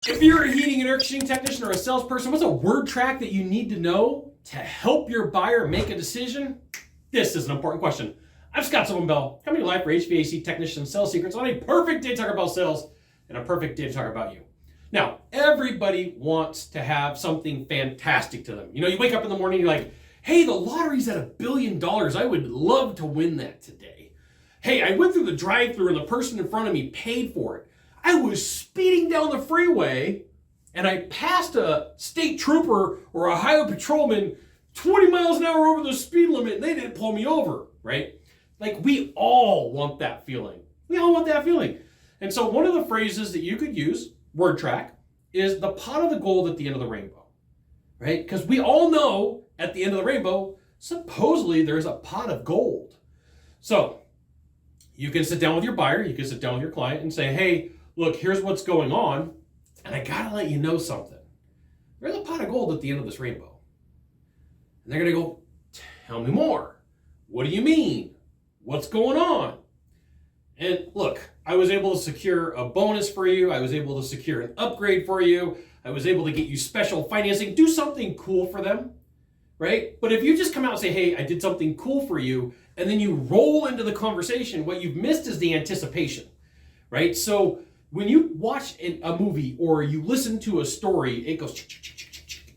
If you're a heating and air conditioning technician or a salesperson, what's a word track that you need to know to help your buyer make a decision? This is an important question. I'm Scott Sylvan Bell, coming to life for HVAC technician sales secrets on a perfect day to talk about sales and a perfect day to talk about you. Now, everybody wants to have something fantastic to them. You know, you wake up in the morning, you're like, hey, the lottery's at $1 billion. I would love to win that today. Hey, I went through the drive-thru and the person in front of me paid for it. I was speeding down the freeway and I passed a state trooper or a highway patrolman 20 miles an hour over the speed limit and they didn't pull me over, right? Like, we all want that feeling. We all want that feeling. And so one of the phrases that you could use, word track, is the pot of the gold at the end of the rainbow, right? Because we all know at the end of the rainbow, supposedly there's a pot of gold. So you can sit down with your buyer, you can sit down with your client and say, hey, look, here's what's going on, and I gotta let you know something. There's a pot of gold at the end of this rainbow. And they're gonna go, tell me more. What do you mean? What's going on? And look, I was able to secure a bonus for you. I was able to secure an upgrade for you. I was able to get you special financing. Do something cool for them, right? But if you just come out and say, hey, I did something cool for you, and then you roll into the conversation, what you've missed is the anticipation, right? So when you watch a movie or you listen to a story, it goes,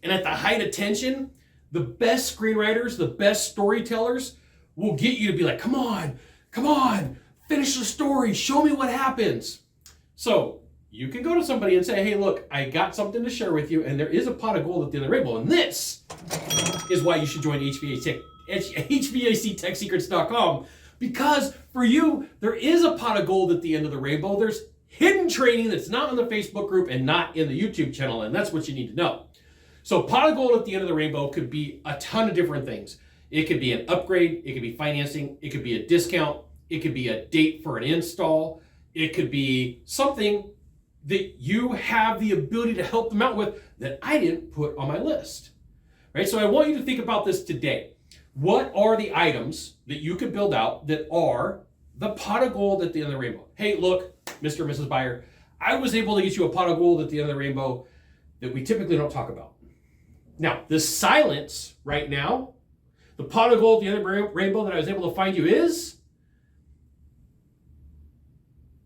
and at the height of tension, the best screenwriters, the best storytellers will get you to be like, come on, finish the story, show me what happens. So you can go to somebody and say, hey, look, I got something to share with you, and there is a pot of gold at the end of the rainbow, and this is why you should join HVACTechSecrets.com, because for you, there is a pot of gold at the end of the rainbow. There's hidden training that's not in the Facebook group and not in the YouTube channel, and that's what you need to know. So pot of gold at the end of the rainbow could be a ton of different things. It could be an upgrade, it could be financing, it could be a discount, it could be a date for an install, it could be something that you have the ability to help them out with that I didn't put on my list, right? So I want you to think about this today. What are the items that you could build out that are the pot of gold at the end of the rainbow? Hey, look, Mr. and Mrs. Buyer, I was able to get you a pot of gold at the end of the rainbow that we typically don't talk about. Now, the silence right now, the pot of gold at the end of the rainbow that I was able to find you is,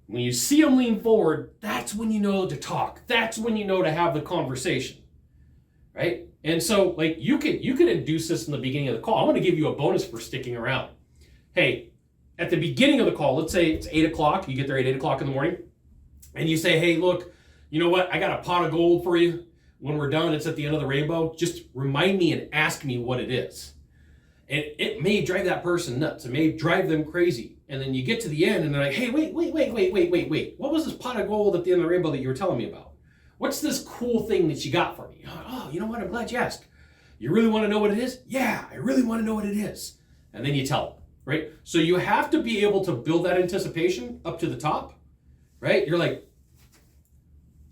when you see them lean forward, that's when you know to talk. That's when you know to have the conversation, right? And so, like, you can induce this in the beginning of the call. I'm going to give you a bonus for sticking around. Hey, at the beginning of the call, let's say it's 8 o'clock. You get there at 8 o'clock in the morning, and you say, hey, look, you know what? I got a pot of gold for you. When we're done, it's at the end of the rainbow. Just remind me and ask me what it is. And it may drive that person nuts. It may drive them crazy. And then you get to the end and they're like, hey, wait. What was this pot of gold at the end of the rainbow that you were telling me about? What's this cool thing that you got for me? Oh, you know what? I'm glad you asked. You really want to know what it is? Yeah, I really want to know what it is. And then you tell them, right? So you have to be able to build that anticipation up to the top, right? You're like,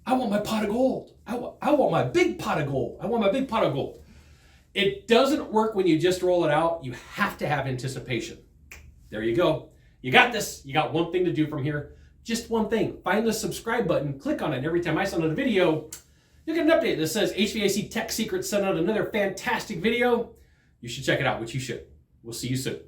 I want my pot of gold. I want my big pot of gold. I want my big pot of gold. It doesn't work when you just roll it out. You have to have anticipation. There you go. You got this. You got one thing to do from here. Just one thing. Find the subscribe button. Click on it. And every time I send out a video, you'll get an update that says HVAC Tech Secrets sent out another fantastic video. You should check it out, which you should. We'll see you soon.